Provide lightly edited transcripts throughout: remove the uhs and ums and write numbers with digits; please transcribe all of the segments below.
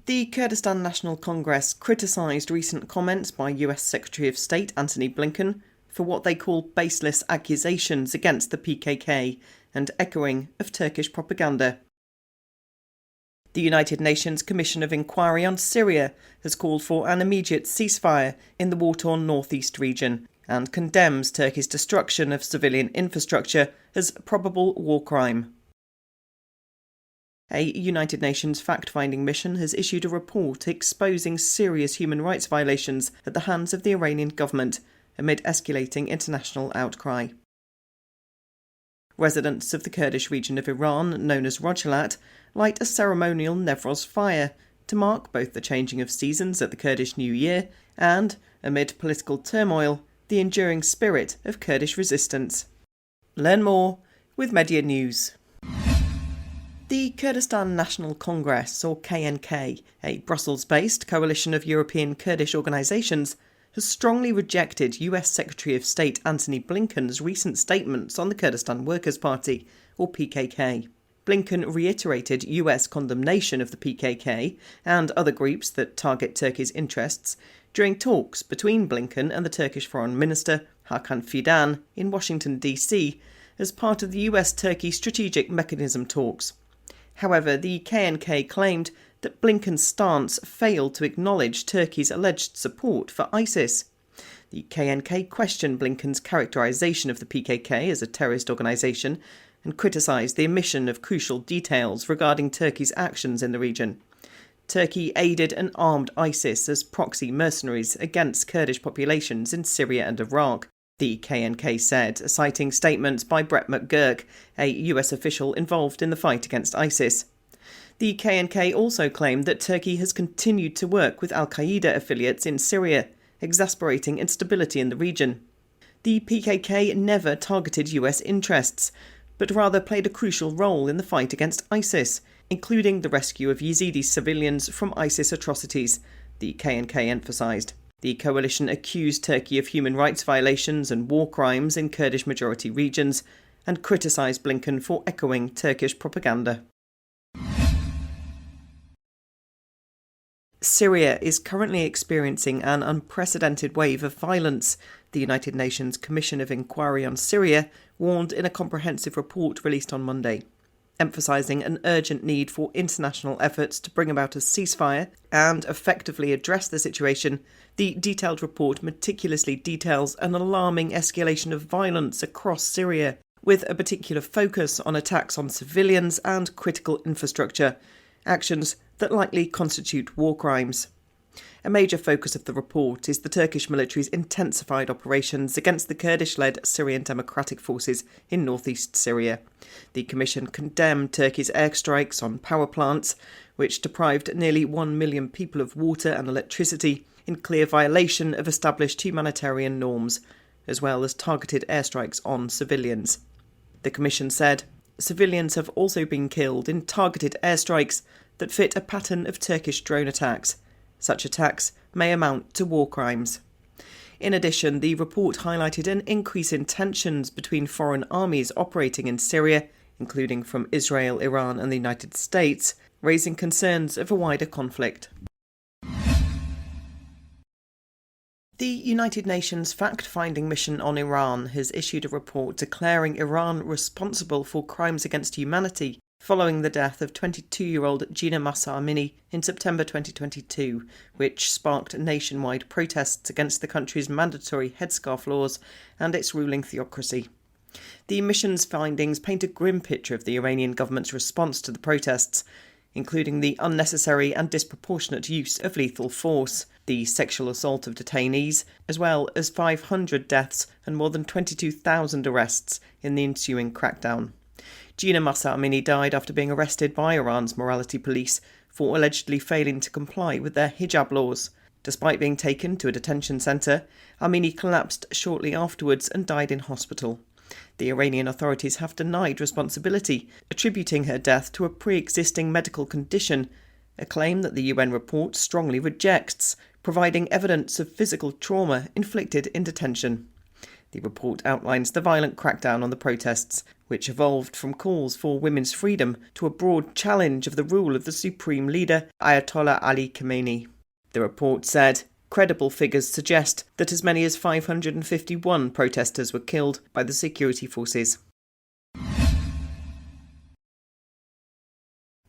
The Kurdistan National Congress criticised recent comments by US Secretary of State Antony Blinken for what they call baseless accusations against the PKK and echoing of Turkish propaganda. The United Nations Commission of Inquiry on Syria has called for an immediate ceasefire in the war-torn northeast region and condemns Turkey's destruction of civilian infrastructure as probable war crime. A United Nations fact-finding mission has issued a report exposing serious human rights violations at the hands of the Iranian government amid escalating international outcry. Residents of the Kurdish region of Iran, known as Rojhelat, light a ceremonial Newroz fire to mark both the changing of seasons at the Kurdish New Year and, amid political turmoil, the enduring spirit of Kurdish resistance. Learn more with Media News. The Kurdistan National Congress, or KNK, a Brussels-based coalition of European Kurdish organisations, has strongly rejected US Secretary of State Antony Blinken's recent statements on the Kurdistan Workers' Party, or PKK. Blinken reiterated US condemnation of the PKK and other groups that target Turkey's interests during talks between Blinken and the Turkish Foreign Minister Hakan Fidan in Washington, D.C., as part of the US-Turkey Strategic Mechanism talks. However, the KNK claimed that Blinken's stance failed to acknowledge Turkey's alleged support for ISIS. The KNK questioned Blinken's characterisation of the PKK as a terrorist organisation and criticised the omission of crucial details regarding Turkey's actions in the region. Turkey aided and armed ISIS as proxy mercenaries against Kurdish populations in Syria and Iraq, the KNK said, citing statements by Brett McGurk, a US official involved in the fight against ISIS. The KNK also claimed that Turkey has continued to work with al-Qaeda affiliates in Syria, exasperating instability in the region. The PKK never targeted US interests, but rather played a crucial role in the fight against ISIS, including the rescue of Yazidi civilians from ISIS atrocities, the KNK emphasised. The coalition accused Turkey of human rights violations and war crimes in Kurdish-majority regions and criticised Blinken for echoing Turkish propaganda. Syria is currently experiencing an unprecedented wave of violence, the United Nations Commission of Inquiry on Syria warned in a comprehensive report released on Monday, emphasising an urgent need for international efforts to bring about a ceasefire and effectively address the situation. The detailed report meticulously details an alarming escalation of violence across Syria, with a particular focus on attacks on civilians and critical infrastructure, actions that likely constitute war crimes. A major focus of the report is the Turkish military's intensified operations against the Kurdish-led Syrian Democratic Forces in northeast Syria. The Commission condemned Turkey's airstrikes on power plants, which deprived nearly 1 million people of water and electricity in clear violation of established humanitarian norms, as well as targeted airstrikes on civilians. The Commission said, civilians have also been killed in targeted airstrikes that fit a pattern of Turkish drone attacks. Such attacks may amount to war crimes. In addition, the report highlighted an increase in tensions between foreign armies operating in Syria, including from Israel, Iran and the United States, raising concerns of a wider conflict. The United Nations fact-finding mission on Iran has issued a report declaring Iran responsible for crimes against humanity following the death of 22-year-old Gina Mahsa Amini in September 2022, which sparked nationwide protests against the country's mandatory headscarf laws and its ruling theocracy. The mission's findings paint a grim picture of the Iranian government's response to the protests, including the unnecessary and disproportionate use of lethal force, the sexual assault of detainees, as well as 500 deaths and more than 22,000 arrests in the ensuing crackdown. Gina Mahsa Amini died after being arrested by Iran's morality police for allegedly failing to comply with their hijab laws. Despite being taken to a detention centre, Amini collapsed shortly afterwards and died in hospital. The Iranian authorities have denied responsibility, attributing her death to a pre-existing medical condition, a claim that the UN report strongly rejects, providing evidence of physical trauma inflicted in detention. The report outlines the violent crackdown on the protests, which evolved from calls for women's freedom to a broad challenge of the rule of the supreme leader, Ayatollah Ali Khamenei. The report said, credible figures suggest that as many as 551 protesters were killed by the security forces.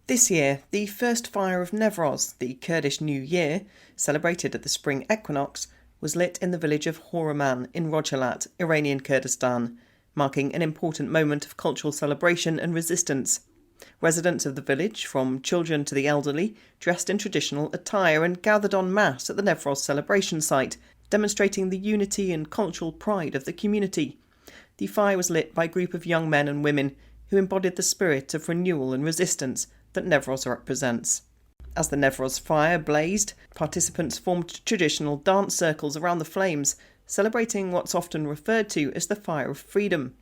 This year, the first fire of Newroz, the Kurdish New Year, celebrated at the spring equinox, was lit in the village of Horoman in Rojhelat, Iranian Kurdistan, marking an important moment of cultural celebration and resistance. Residents of the village, from children to the elderly, dressed in traditional attire and gathered en masse at the Newroz celebration site, demonstrating the unity and cultural pride of the community. The fire was lit by a group of young men and women who embodied the spirit of renewal and resistance that Newroz represents. As the Newroz fire blazed, participants formed traditional dance circles around the flames, celebrating what's often referred to as the Fire of Freedom.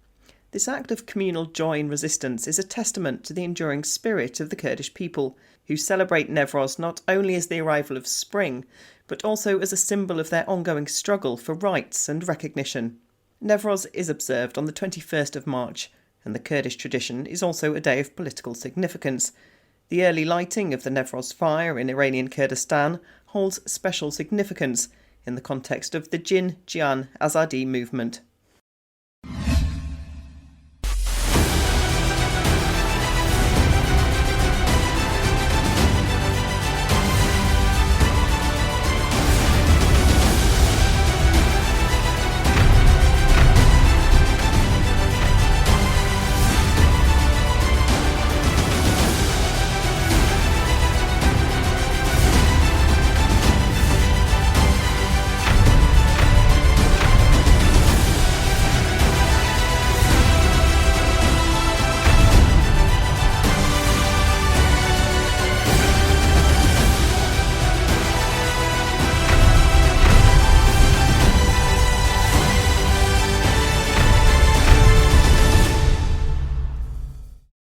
This act of communal joy and resistance is a testament to the enduring spirit of the Kurdish people, who celebrate Newroz not only as the arrival of spring, but also as a symbol of their ongoing struggle for rights and recognition. Newroz is observed on the 21st of March, and the Kurdish tradition is also a day of political significance. The early lighting of the Newroz fire in Iranian Kurdistan holds special significance in the context of the Jin-Jian Azadi movement.